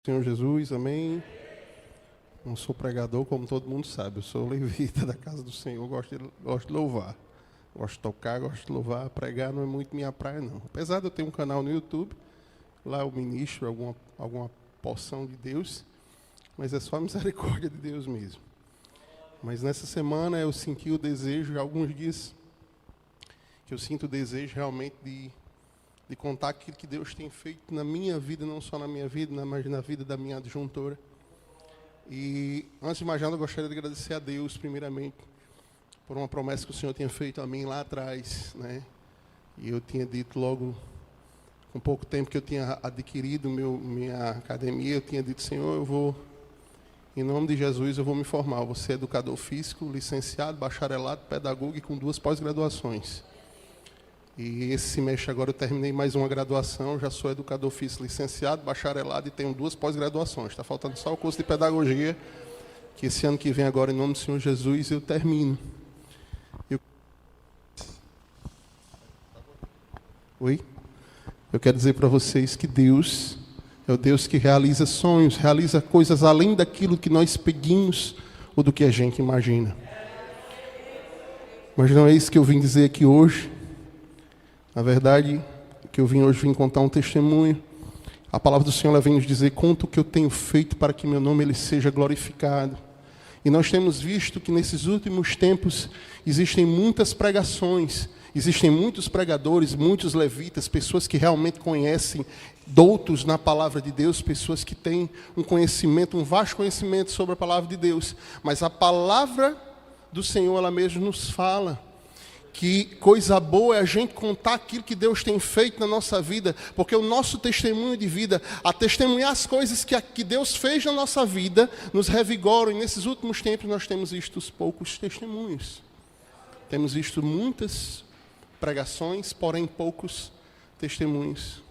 Senhor Jesus, amém. Não sou pregador, como todo mundo sabe. Eu sou levita da casa do Senhor, gosto de louvar. Gosto de tocar, gosto de louvar. Pregar não é muito minha praia, não. Apesar de eu ter um canal no YouTube, lá eu ministro alguma porção de Deus, mas é só a misericórdia de Deus mesmo. Mas nessa semana eu senti o desejo, há alguns dias, que eu sinto o desejo realmente de contar aquilo que Deus tem feito na minha vida, não só na minha vida, mas na vida da minha adjuntora. E, antes de mais nada, eu gostaria de agradecer a Deus, primeiramente, por uma promessa que o Senhor tinha feito a mim lá atrás, né? E eu tinha dito logo, com pouco tempo que eu tinha adquirido minha academia, eu tinha dito, Senhor, eu vou, em nome de Jesus, eu vou me formar. Eu vou ser educador físico, licenciado, bacharelado, pedagogo e com 2 pós-graduações. E esse semestre agora eu terminei mais uma graduação, já sou educador físico licenciado, bacharelado e tenho 2 pós-graduações. Está faltando só o curso de pedagogia, que esse ano que vem agora, em nome do Senhor Jesus, eu termino. Eu quero dizer para vocês que Deus é o Deus que realiza sonhos, realiza coisas além daquilo que nós pedimos ou do que a gente imagina. Mas não é isso que eu vim dizer aqui hoje. Na verdade, que eu vim contar um testemunho. A palavra do Senhor ela vem nos dizer, conta o que eu tenho feito para que meu nome ele seja glorificado. E nós temos visto que nesses últimos tempos existem muitas pregações, existem muitos pregadores, muitos levitas, pessoas que realmente conhecem, doutos na palavra de Deus, pessoas que têm um conhecimento, um vasto conhecimento sobre a palavra de Deus. Mas a palavra do Senhor, ela mesmo nos fala que coisa boa é a gente contar aquilo que Deus tem feito na nossa vida, porque o nosso testemunho de vida, a testemunhar as coisas que Deus fez na nossa vida, nos revigoram. E nesses últimos tempos nós temos visto os poucos testemunhos. Temos visto muitas pregações, porém poucos testemunhos.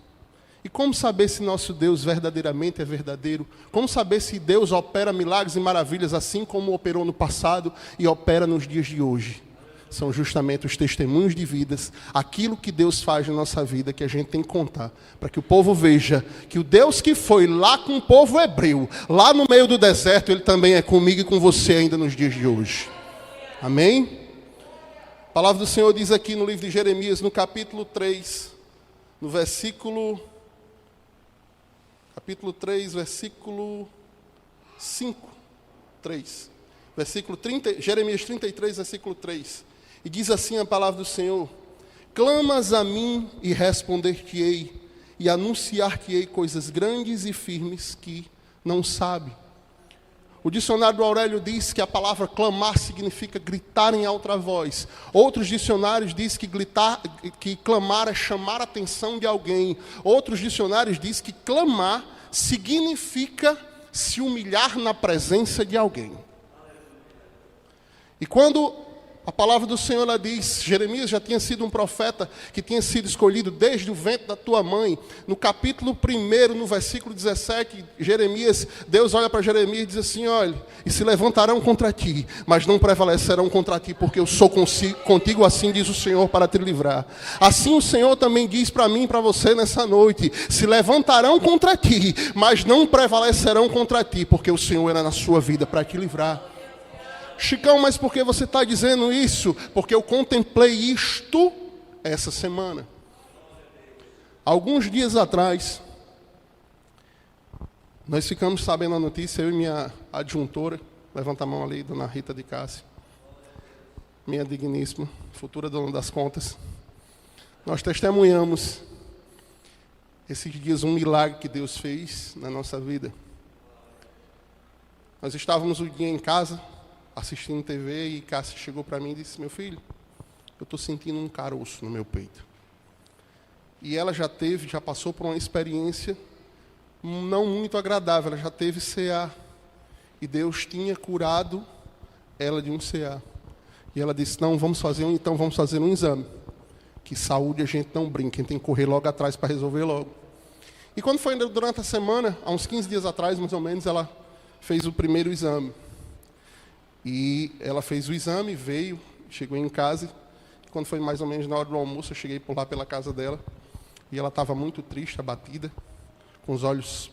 E como saber se nosso Deus verdadeiramente é verdadeiro? Como saber se Deus opera milagres e maravilhas assim como operou no passado e opera nos dias de hoje? São justamente os testemunhos de vidas, aquilo que Deus faz na nossa vida, que a gente tem que contar, para que o povo veja que o Deus que foi lá com o povo hebreu, lá no meio do deserto, Ele também é comigo e com você ainda nos dias de hoje. Amém? A palavra do Senhor diz aqui no livro de Jeremias, no capítulo 3, no versículo 5, 3. Versículo 30, Jeremias 33, versículo 3. E diz assim a palavra do Senhor: clamas a mim e responder-te-ei, e anunciar-te-ei coisas grandes e firmes que não sabe. O dicionário do Aurélio diz que a palavra clamar significa gritar em alta voz. Outros dicionários dizem que clamar é chamar a atenção de alguém. Outros dicionários dizem que clamar significa se humilhar na presença de alguém. E quando a palavra do Senhor ela diz, Jeremias já tinha sido um profeta que tinha sido escolhido desde o ventre da tua mãe. No capítulo 1, no versículo 17, Deus olha para Jeremias e diz assim, olha, e se levantarão contra ti, mas não prevalecerão contra ti, porque eu sou contigo, assim diz o Senhor, para te livrar. Assim o Senhor também diz para mim e para você nessa noite, se levantarão contra ti, mas não prevalecerão contra ti, porque o Senhor era na sua vida para te livrar. Chicão, mas por que você está dizendo isso? Porque eu contemplei isto essa semana. Alguns dias atrás, nós ficamos sabendo a notícia, eu e minha adjuntora, levanta a mão ali, dona Rita de Cássia, minha digníssima, futura dona das contas. Nós testemunhamos esses dias um milagre que Deus fez na nossa vida. Nós estávamos um dia em casa, assistindo TV, e Cássia chegou para mim e disse, meu filho, eu estou sentindo um caroço no meu peito. E ela já passou por uma experiência não muito agradável, ela já teve CA. E Deus tinha curado ela de um CA. E ela disse, não, vamos fazer um exame. Que saúde a gente não brinca, a gente tem que correr logo atrás para resolver logo. E quando foi durante a semana, há uns 15 dias atrás, mais ou menos, ela fez o primeiro exame. E ela fez o exame, veio, chegou em casa. Quando foi mais ou menos na hora do almoço, eu cheguei por lá pela casa dela. E ela estava muito triste, abatida, com os olhos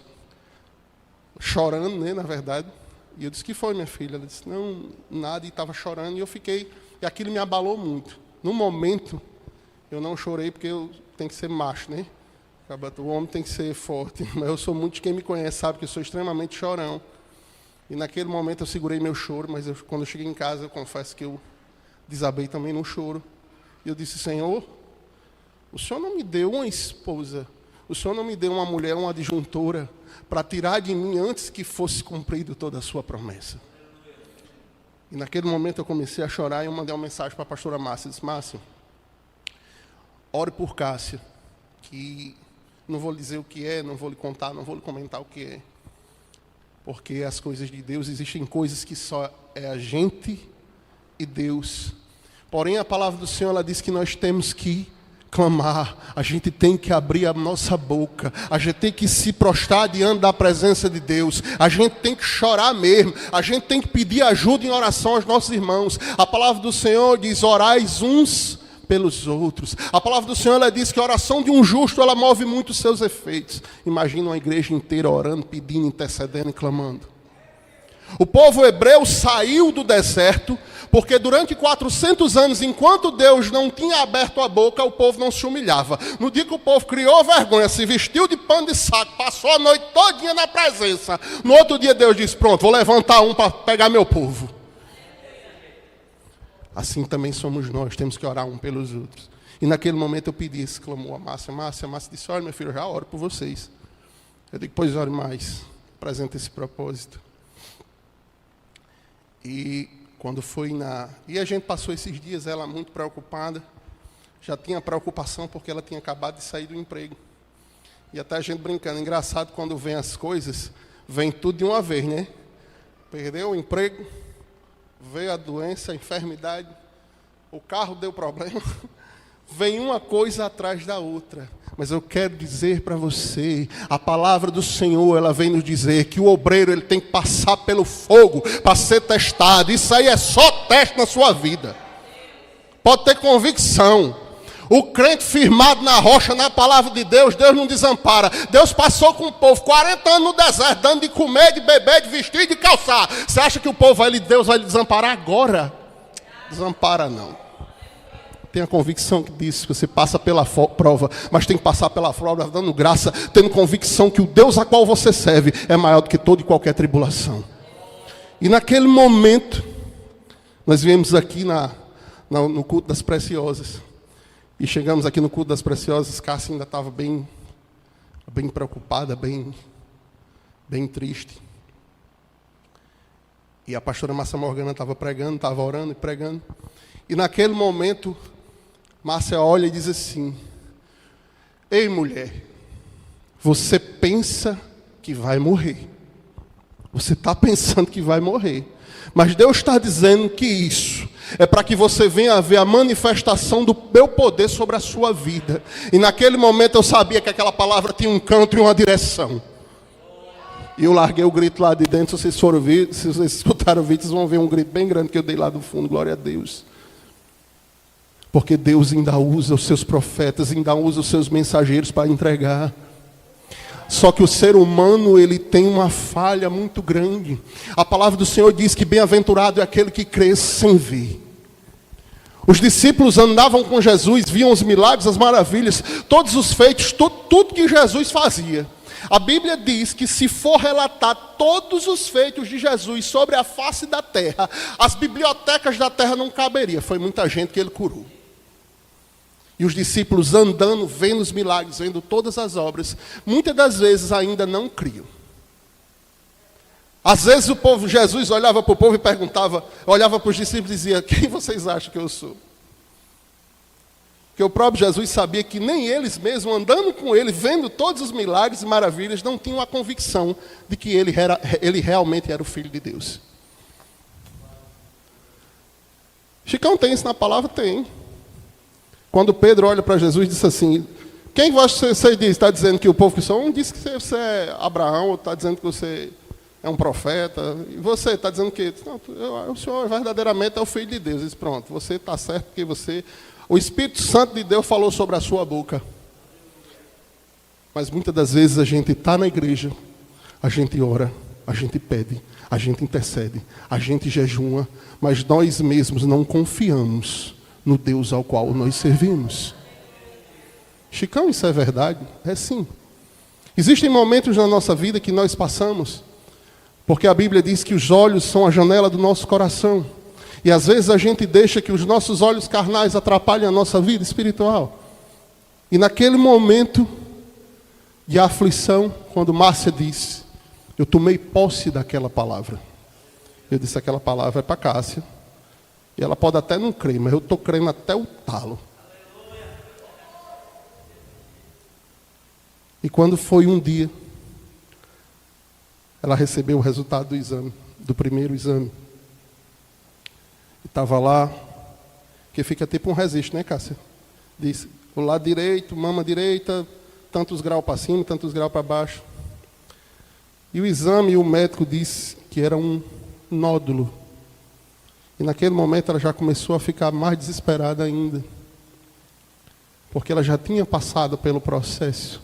chorando, né, na verdade. E eu disse, que foi, minha filha? Ela disse, não, nada, e estava chorando. E eu fiquei, e aquilo me abalou muito. No momento, eu não chorei porque eu tenho que ser macho, né? O homem tem que ser forte. Mas eu sou muito, quem me conhece sabe que eu sou extremamente chorão. E naquele momento eu segurei meu choro, mas quando eu cheguei em casa, eu confesso que eu desabei também no choro. E eu disse, Senhor, o Senhor não me deu uma esposa, o Senhor não me deu uma mulher, uma adjuntora, para tirar de mim antes que fosse cumprido toda a sua promessa. E naquele momento eu comecei a chorar e eu mandei uma mensagem para a pastora Márcia. Eu disse, Márcia, ore por Cássia, que não vou lhe dizer o que é, não vou lhe contar, não vou lhe comentar o que é. Porque as coisas de Deus, existem coisas que só é a gente e Deus. Porém, a palavra do Senhor, ela diz que nós temos que clamar, a gente tem que abrir a nossa boca, a gente tem que se prostrar diante da presença de Deus, a gente tem que chorar mesmo, a gente tem que pedir ajuda em oração aos nossos irmãos. A palavra do Senhor diz, orais uns pelos outros. A palavra do Senhor, ela diz que a oração de um justo, ela move muito os seus efeitos. Imagina uma igreja inteira orando, pedindo, intercedendo e clamando. O povo hebreu saiu do deserto, porque durante 400 anos, enquanto Deus não tinha aberto a boca, o povo não se humilhava. No dia que o povo criou vergonha, se vestiu de pano de saco, passou a noite todinha na presença, no outro dia Deus disse, pronto, vou levantar um para pegar meu povo. Assim também somos nós, temos que orar um pelos outros. E naquele momento eu pedi esse clamor a Márcia. Márcia disse, olha, meu filho, eu já oro por vocês. Eu digo, pois ore mais, apresenta esse propósito. E quando foi E a gente passou esses dias, ela muito preocupada, já tinha preocupação porque ela tinha acabado de sair do emprego. E até a gente brincando, engraçado quando vem as coisas, vem tudo de uma vez, né? Perdeu o emprego, veio a doença, a enfermidade, o carro deu problema, vem uma coisa atrás da outra. Mas eu quero dizer para você, a palavra do Senhor, ela vem nos dizer que o obreiro, ele tem que passar pelo fogo para ser testado. Isso aí é só teste na sua vida. Pode ter convicção. O crente firmado na rocha, na palavra de Deus, Deus não desampara. Deus passou com o povo 40 anos no deserto, dando de comer, de beber, de vestir e de calçar. Você acha que o povo Deus vai lhe desamparar agora? Desampara não. Tenha convicção que diz que você passa pela prova, mas tem que passar pela prova dando graça, tendo convicção que o Deus a qual você serve é maior do que toda e qualquer tribulação. E naquele momento, nós viemos aqui no culto das preciosas. E chegamos aqui no culto das preciosas, Cássia ainda estava bem preocupada, bem triste. E a pastora Márcia Morgana estava pregando, estava orando e pregando. E naquele momento, Márcia olha e diz assim, ei mulher, você pensa que vai morrer. Você está pensando que vai morrer. Mas Deus está dizendo que isso é para que você venha a ver a manifestação do meu poder sobre a sua vida. E naquele momento eu sabia que aquela palavra tinha um canto e uma direção. E eu larguei o grito lá de dentro. Se vocês escutaram o vídeo, vocês vão ver um grito bem grande que eu dei lá do fundo. Glória a Deus. Porque Deus ainda usa os seus profetas, ainda usa os seus mensageiros para entregar. Só que o ser humano, ele tem uma falha muito grande. A palavra do Senhor diz que bem-aventurado é aquele que crê sem ver. Os discípulos andavam com Jesus, viam os milagres, as maravilhas, todos os feitos, tudo que Jesus fazia. A Bíblia diz que se for relatar todos os feitos de Jesus sobre a face da terra, as bibliotecas da terra não caberiam. Foi muita gente que ele curou. E os discípulos andando, vendo os milagres, vendo todas as obras, muitas das vezes ainda não criam. Às vezes Jesus olhava para o povo e perguntava, olhava para os discípulos e dizia, quem vocês acham que eu sou? Porque o próprio Jesus sabia que nem eles mesmos, andando com ele, vendo todos os milagres e maravilhas, não tinham a convicção de que ele realmente era o Filho de Deus. Chicão tem isso na palavra? Tem. Quando Pedro olha para Jesus e diz assim, quem você diz? Está dizendo que o povo que são? Um diz que você é Abraão, outro está dizendo que você é um profeta. E você está dizendo que não, o Senhor verdadeiramente é o Filho de Deus. Diz, pronto, você está certo porque o Espírito Santo de Deus falou sobre a sua boca. Mas muitas das vezes a gente está na igreja, a gente ora, a gente pede, a gente intercede, a gente jejua, mas nós mesmos não confiamos no Deus ao qual nós servimos. Chicão, isso é verdade? É sim. Existem momentos na nossa vida que nós passamos, porque a Bíblia diz que os olhos são a janela do nosso coração. E às vezes a gente deixa que os nossos olhos carnais atrapalhem a nossa vida espiritual. E naquele momento de aflição, quando Márcia disse, eu tomei posse daquela palavra. Eu disse, aquela palavra é para Cássia. E ela pode até não crer, mas eu estou crendo até o talo. E quando foi um dia, ela recebeu o resultado do exame, do primeiro exame. E estava lá, que fica tipo um registro, né, Cássia? Disse, o lado direito, mama direita, tantos graus para cima, tantos graus para baixo. E o exame, o médico disse que era um nódulo. E naquele momento ela já começou a ficar mais desesperada ainda. Porque ela já tinha passado pelo processo.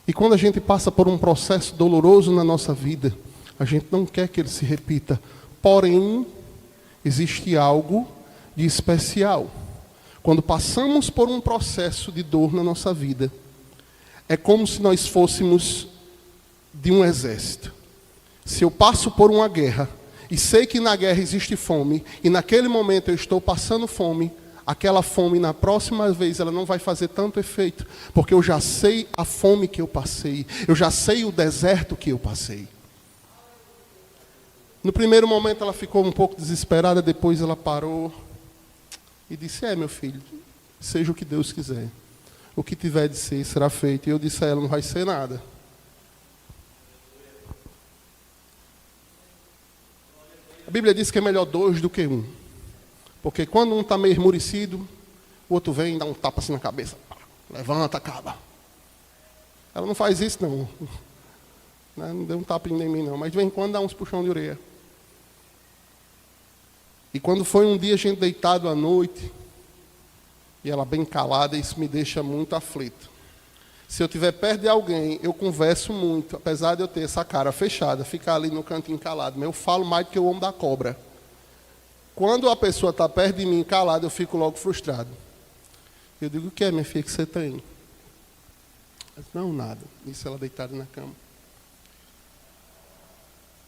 E quando a gente passa por um processo doloroso na nossa vida, a gente não quer que ele se repita. Porém, existe algo de especial. Quando passamos por um processo de dor na nossa vida, é como se nós fôssemos de um exército. Se eu passo por uma guerra, e sei que na guerra existe fome, e naquele momento eu estou passando fome, aquela fome na próxima vez ela não vai fazer tanto efeito, porque eu já sei a fome que eu passei, eu já sei o deserto que eu passei. No primeiro momento ela ficou um pouco desesperada, depois ela parou e disse, meu filho, seja o que Deus quiser. O que tiver de ser, será feito. E eu disse a ela, não vai ser nada. A Bíblia diz que é melhor 2 do que 1. Porque quando um está meio esmurecido, o outro vem e dá um tapa assim na cabeça. Levanta, acaba. Ela não faz isso, não. Não deu um tapa em mim, não. Mas de vez em quando dá uns puxão de orelha. E quando foi um dia a gente deitado à noite, e ela bem calada, isso me deixa muito aflito. Se eu estiver perto de alguém, eu converso muito, apesar de eu ter essa cara fechada, ficar ali no cantinho calado, mas eu falo mais do que o homem da cobra. Quando a pessoa está perto de mim calada, eu fico logo frustrado. Eu digo, o que é, minha filha, que você tem? Ela disse, não, nada. Isso ela deitada na cama.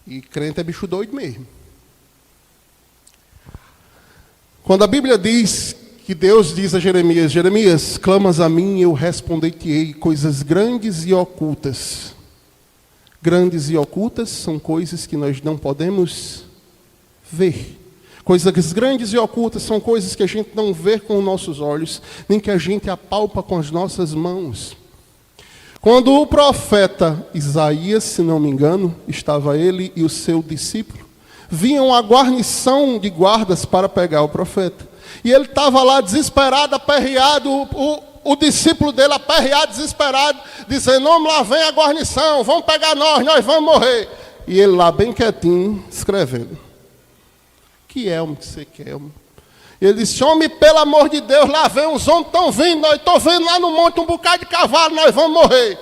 E crente é bicho doido mesmo. Quando a Bíblia diz que Deus diz a Jeremias, Jeremias, clamas a mim e eu responder-te-ei coisas grandes e ocultas. Grandes e ocultas são coisas que nós não podemos ver. Coisas grandes e ocultas são coisas que a gente não vê com os nossos olhos, nem que a gente apalpa com as nossas mãos. Quando o profeta Isaías, se não me engano, estava ele e o seu discípulo, vinham a guarnição de guardas para pegar o profeta. E ele estava lá desesperado, aperreado, o discípulo dele aperreado, desesperado, dizendo, homem, lá vem a guarnição, vão pegar nós vamos morrer. E ele lá bem quietinho, escrevendo. Que é, homem, que você quer, homem? Ele disse, homem, pelo amor de Deus, lá vem os homens, estão vindo, nós estamos vendo lá no monte um bocado de cavalo, nós vamos morrer.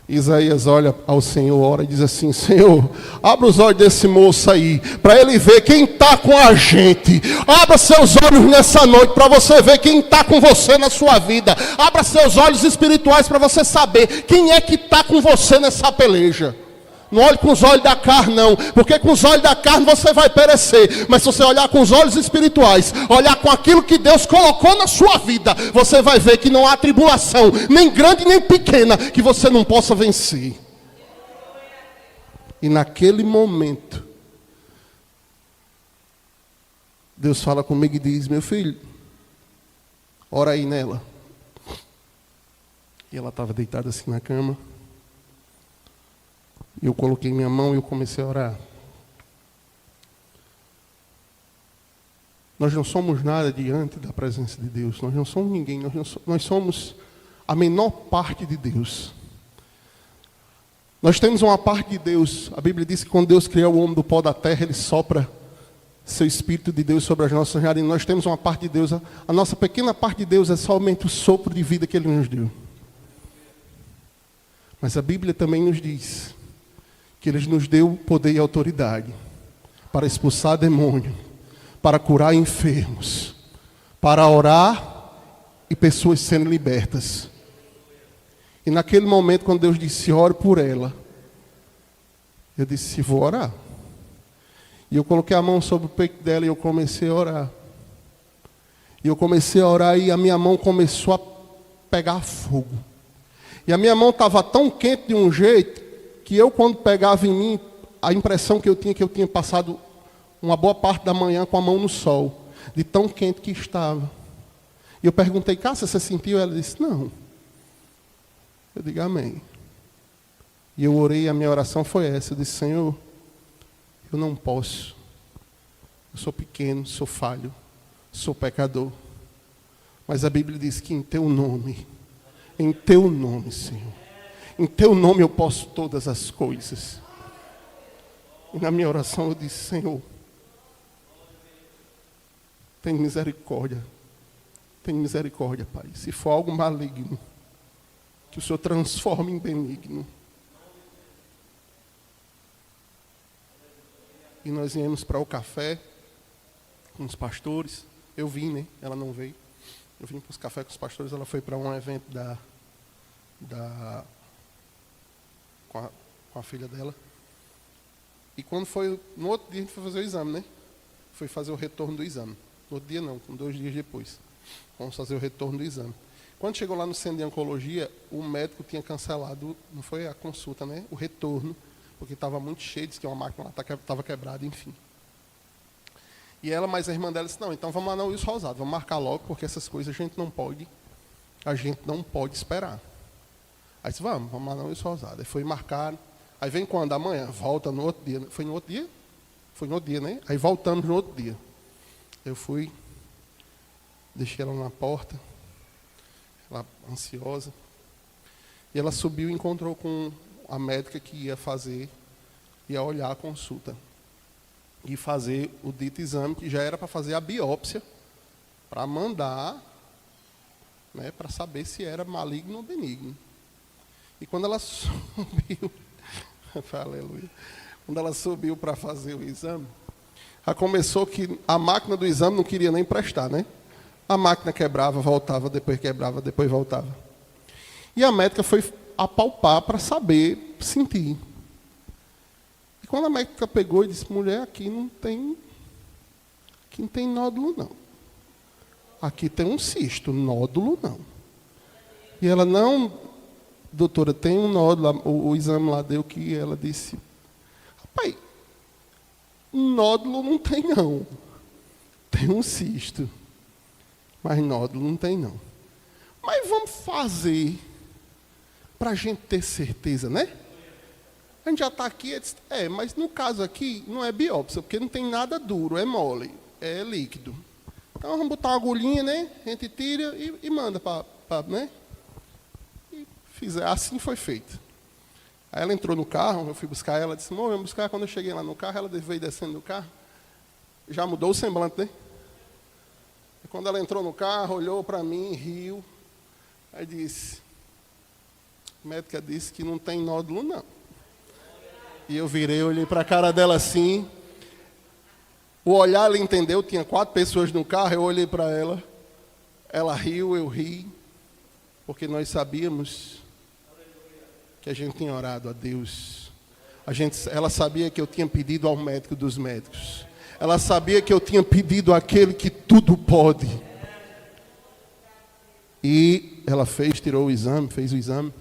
Isaías olha ao Senhor, ora e diz assim, Senhor, abra os olhos desse moço aí, para ele ver quem está com a gente. Abra seus olhos nessa noite, para você ver quem está com você na sua vida. Abra seus olhos espirituais, para você saber quem é que está com você nessa peleja. Não olhe com os olhos da carne, não. Porque com os olhos da carne você vai perecer. Mas se você olhar com os olhos espirituais, olhar com aquilo que Deus colocou na sua vida, você vai ver que não há tribulação, nem grande nem pequena, que você não possa vencer. E naquele momento, Deus fala comigo e diz, meu filho, ora aí nela. E ela estava deitada assim na cama. Eu coloquei minha mão e eu comecei a orar. Nós não somos nada diante da presença de Deus. Nós não somos ninguém. Nós somos a menor parte de Deus. Nós temos uma parte de Deus. A Bíblia diz que quando Deus criou o homem do pó da terra, Ele sopra seu Espírito de Deus sobre as nossas narinas. Nós temos uma parte de Deus. A nossa pequena parte de Deus é somente o sopro de vida que Ele nos deu. Mas a Bíblia também nos diz que Ele nos deu poder e autoridade para expulsar demônio, para curar enfermos, para orar e pessoas sendo libertas. E naquele momento, quando Deus disse, ore por ela, eu disse, vou orar. E eu coloquei a mão sobre o peito dela e eu comecei a orar. E eu comecei a orar e a minha mão começou a pegar fogo. E a minha mão estava tão quente de um jeito que eu, quando pegava em mim, a impressão que eu tinha passado uma boa parte da manhã com a mão no sol, de tão quente que estava. E eu perguntei, Cássia, você sentiu? Ela disse, não. Eu digo, amém. E eu orei, e a minha oração foi essa. Eu disse, Senhor, eu não posso. Eu sou pequeno, sou falho, sou pecador. Mas a Bíblia diz que em Teu nome, Senhor, em Teu nome eu posso todas as coisas. E na minha oração eu disse, Senhor, tem misericórdia. Tem misericórdia, Pai. Se for algo maligno, que o Senhor transforme em benigno. E nós viemos para o café com os pastores. Eu vim, né? Ela não veio. Eu vim para os cafés com os pastores. Ela foi para um evento com a filha dela. E quando foi, no outro dia a gente foi fazer o exame, né? Foi fazer o retorno do exame. No outro dia não, 2 dias depois. Vamos fazer o retorno do exame. Quando chegou lá no centro de oncologia, o médico tinha cancelado, não foi a consulta, né? O retorno, porque estava muito cheio, disse que uma máquina lá estava quebrada, enfim. E ela, mais a irmã dela, disse, não, então vamos lá na Wilson Rosado, vamos marcar logo, porque essas coisas a gente não pode esperar. Aí disse, vamos lá na Wilson Rosado. Aí foi marcar, aí vem quando? Amanhã, volta no outro dia. Foi no outro dia? Foi no outro dia, né? Aí voltamos no outro dia. Eu fui, deixei ela na porta, ela ansiosa, e ela subiu e encontrou com a médica que ia olhar a consulta e fazer o dito exame, que já era para fazer a biópsia, para mandar, né, para saber se era maligno ou benigno. E quando ela subiu, aleluia, quando ela subiu para fazer o exame, começou que a máquina do exame não queria nem prestar, né? A máquina quebrava, voltava, depois voltava. E a médica foi apalpar para saber, sentir. E quando a médica pegou e disse, mulher, aqui não tem nódulo, não. Aqui tem um cisto, nódulo não. E ela, não, doutora, tem um nódulo, o exame lá deu que ela disse, rapaz, nódulo não tem não. Tem um cisto. Mas nódulo não tem não. Mas vamos fazer para a gente ter certeza, né? A gente já está aqui, mas no caso aqui não é biópsia, porque não tem nada duro, é mole, é líquido. Então vamos botar uma agulhinha, né? A gente tira e manda para, né? E assim foi feito. Aí ela entrou no carro, eu fui buscar ela, disse, vamos buscar. Quando eu cheguei lá no carro, ela veio descendo do carro, já mudou o semblante, né? E quando ela entrou no carro, olhou para mim, riu, aí disse, a médica disse que não tem nódulo, não. E eu virei, olhei para a cara dela assim, o olhar ela entendeu, tinha 4 pessoas no carro, eu olhei para ela, ela riu, eu ri, porque nós sabíamos que a gente tinha orado a Deus. Ela sabia que eu tinha pedido ao médico dos médicos. Ela sabia que eu tinha pedido àquele que tudo pode. E ela tirou o exame, fez o exame.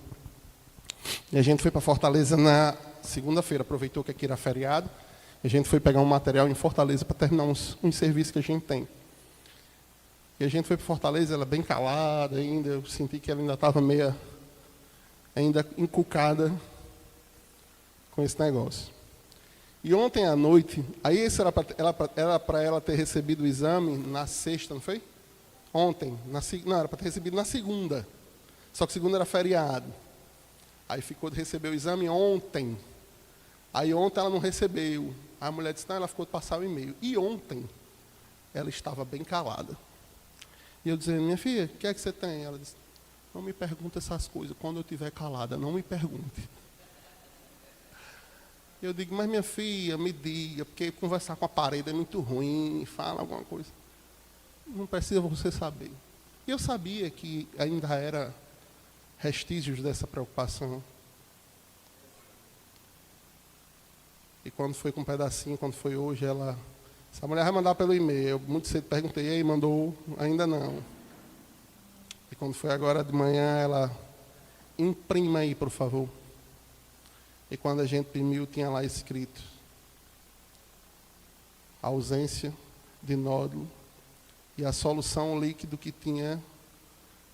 E a gente foi para Fortaleza na segunda-feira, aproveitou que aqui era feriado. A gente foi pegar um material em Fortaleza para terminar uns serviços que a gente tem. E a gente foi para Fortaleza, ela bem calada ainda, eu senti que ela ainda estava ainda encucada com esse negócio. E ontem à noite, aí isso era para ela ter recebido o exame na sexta, não foi? Ontem, não, era para ter recebido na segunda. Só que segunda era feriado. Aí ficou de receber o exame ontem. Aí ontem ela não recebeu. Aí a mulher disse, não, ela ficou de passar o e-mail. E ontem, ela estava bem calada. E eu dizendo, minha filha, o que é que você tem? Ela disse, não me pergunte essas coisas. Quando eu estiver calada, não me pergunte. Eu digo, mas minha filha, me diga, porque conversar com a parede é muito ruim, fala alguma coisa. Não precisa você saber. E eu sabia que ainda era vestígios dessa preocupação. E quando foi com um pedacinho, quando foi hoje, essa mulher vai mandar pelo e-mail. Eu muito cedo perguntei, e aí, mandou? Ainda não. E quando foi agora de manhã, ela, imprima aí, por favor. E quando a gente imprimiu, tinha lá escrito: a ausência de nódulo e a solução líquido que tinha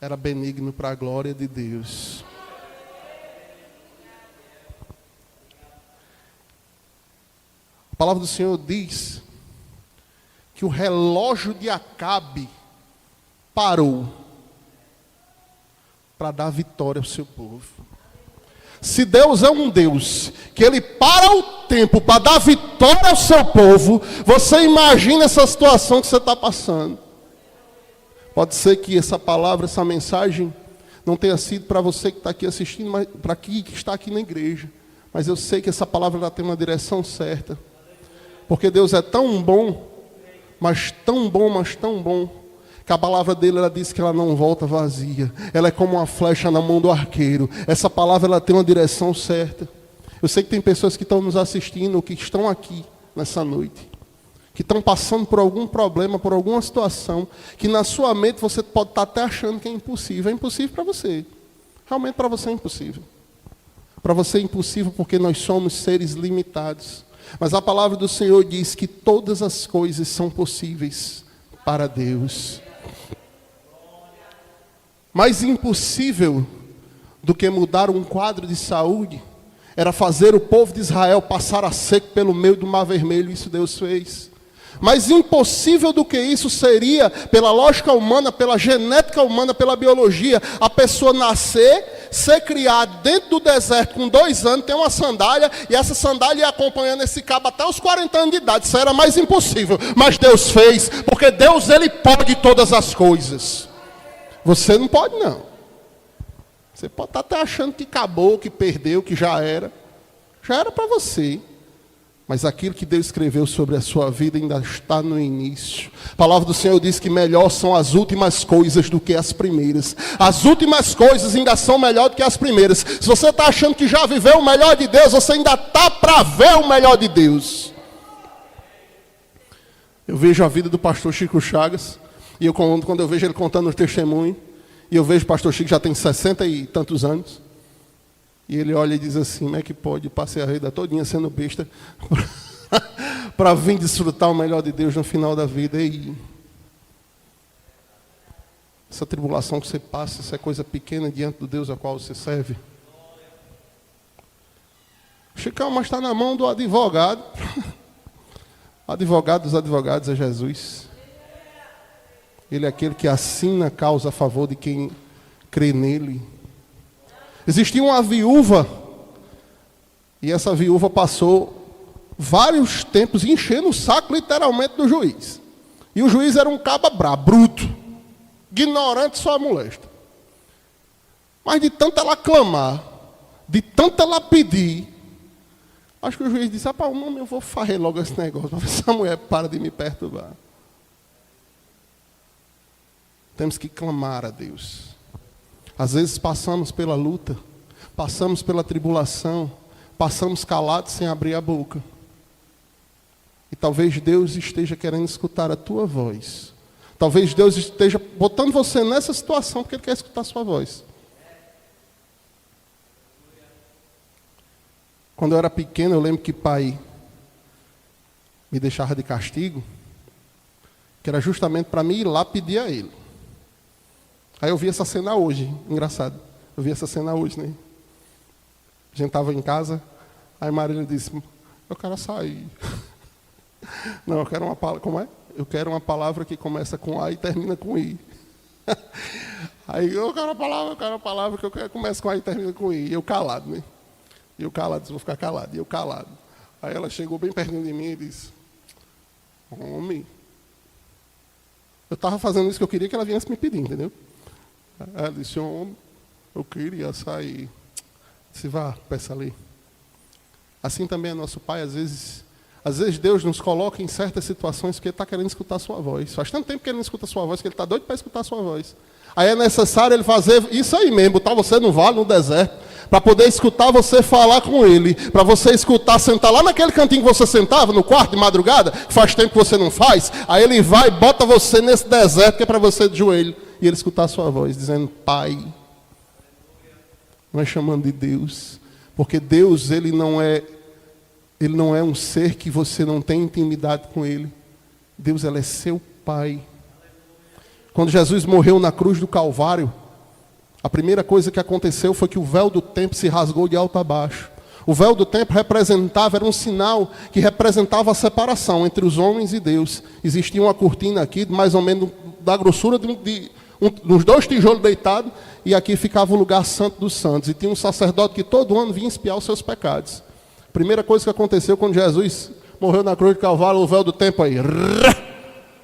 era benigno para a glória de Deus. A palavra do Senhor diz que o relógio de Acabe parou para dar vitória ao seu povo. Se Deus é um Deus que Ele para o tempo para dar vitória ao seu povo, você imagina essa situação que você está passando. Pode ser que essa palavra, essa mensagem, não tenha sido para você que está aqui assistindo, mas para quem que está aqui na igreja. Mas eu sei que essa palavra ela tem uma direção certa. Porque Deus é tão bom, mas tão bom, mas tão bom, que a palavra dele, ela diz que ela não volta vazia. Ela é como uma flecha na mão do arqueiro. Essa palavra, ela tem uma direção certa. Eu sei que tem pessoas que estão nos assistindo, que estão aqui nessa noite, que estão passando por algum problema, por alguma situação, que na sua mente você pode estar até achando que é impossível. É impossível para você. Realmente para você é impossível. Para você é impossível porque nós somos seres limitados. Mas a palavra do Senhor diz que todas as coisas são possíveis para Deus. Mais impossível do que mudar um quadro de saúde era fazer o povo de Israel passar a seco pelo meio do Mar Vermelho. Isso Deus fez. Mais impossível do que isso seria, pela lógica humana, pela genética humana, pela biologia, a pessoa nascer, ser criada dentro do deserto com 2 anos, ter uma sandália, e essa sandália ia acompanhando esse cabo até os 40 anos de idade. Isso era mais impossível. Mas Deus fez, porque Deus, Ele pode todas as coisas. Você não pode, não. Você pode estar até achando que acabou, que perdeu, que já era. Já era para você. Mas aquilo que Deus escreveu sobre a sua vida ainda está no início. A palavra do Senhor diz que melhor são as últimas coisas do que as primeiras. As últimas coisas ainda são melhor do que as primeiras. Se você está achando que já viveu o melhor de Deus, você ainda está para ver o melhor de Deus. Eu vejo a vida do pastor Chico Chagas, e quando eu vejo ele contando os testemunhos, e eu vejo o pastor Chico já tem 60 e tantos anos, e ele olha e diz assim: como é que pode? Passei a vida todinha sendo besta para vir desfrutar o melhor de Deus no final da vida. E essa tribulação que você passa, essa é coisa pequena diante do Deus a qual você serve. Chicão, mas está na mão do advogado. Advogado dos advogados é Jesus. Ele é aquele que assina a causa a favor de quem crê nele. Existia uma viúva, e essa viúva passou vários tempos enchendo o saco literalmente do juiz. E o juiz era um caba brabo, bruto, ignorante, só molesta. Mas de tanto ela clamar, de tanto ela pedir, acho que o juiz disse: rapaz, não, eu vou farrer logo esse negócio, para ver se a mulher para de me perturbar. Temos que clamar a Deus. Às vezes passamos pela luta, passamos pela tribulação, passamos calados sem abrir a boca. E talvez Deus esteja querendo escutar a tua voz. Talvez Deus esteja botando você nessa situação porque Ele quer escutar a sua voz. Quando eu era pequeno, eu lembro que pai me deixava de castigo, que era justamente para mim ir lá pedir a Ele. Aí eu vi essa cena hoje, engraçado. Eu vi essa cena hoje, né? A gente estava em casa, aí Marília disse: eu quero sair. Não, eu quero uma palavra, como é? Eu quero uma palavra que começa com A e termina com I. Aí eu quero uma palavra que começa com A e termina com I. E eu calado, né? E eu calado, vou ficar calado. E eu calado. Aí ela chegou bem pertinho de mim e disse: homem, eu estava fazendo isso que eu queria que ela viesse me pedir, entendeu? Ela disse: homem, eu queria sair. Disse: vá, peça ali. Assim também é nosso Pai. Às vezes Deus nos coloca em certas situações porque Ele está querendo escutar a sua voz. Faz tanto tempo que Ele não escuta a sua voz, que Ele está doido para escutar a sua voz. Aí é necessário Ele fazer isso aí mesmo, botar você no vale, no deserto, para poder escutar você falar com Ele, para você escutar, sentar lá naquele cantinho que você sentava, no quarto de madrugada, que faz tempo que você não faz. Aí Ele vai e bota você nesse deserto que é para você de joelho, e Ele escutar a sua voz, dizendo: Pai. Não é chamando de Deus, porque Deus, Ele não é um ser que você não tem intimidade com Ele. Deus, Ele é seu Pai. Quando Jesus morreu na cruz do Calvário, a primeira coisa que aconteceu foi que o véu do templo se rasgou de alto a baixo. O véu do templo era um sinal que representava a separação entre os homens e Deus. Existia uma cortina aqui, mais ou menos da grossura dos 2 tijolos deitados, e aqui ficava o lugar santo dos santos. E tinha um sacerdote que todo ano vinha expiar os seus pecados. A primeira coisa que aconteceu quando Jesus morreu na cruz do Calvário, o véu do templo aí.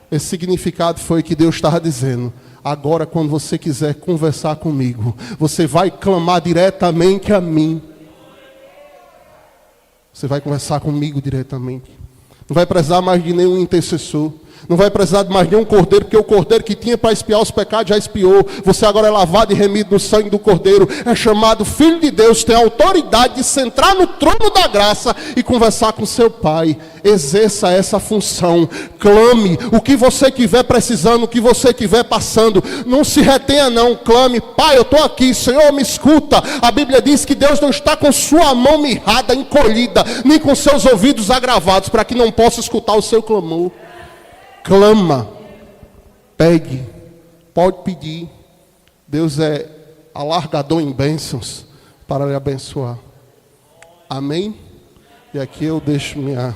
Esse significado foi que Deus estava dizendo: agora, quando você quiser conversar comigo, você vai clamar diretamente a mim. Você vai conversar comigo diretamente. Não vai precisar mais de nenhum intercessor. Não vai precisar de mais nenhum cordeiro, porque o cordeiro que tinha para expiar os pecados já expiou. Você agora é lavado e remido no sangue do cordeiro. É chamado Filho de Deus, tem a autoridade de sentar no trono da graça e conversar com seu Pai. Exerça essa função. Clame o que você estiver precisando, o que você estiver passando. Não se retenha não, clame: Pai, eu estou aqui, Senhor, me escuta. A Bíblia diz que Deus não está com sua mão mirrada, encolhida, nem com seus ouvidos agravados, para que não possa escutar o seu clamor. Clama, pegue, pode pedir. Deus é alargador em bênçãos para lhe abençoar. Amém? E aqui eu deixo minha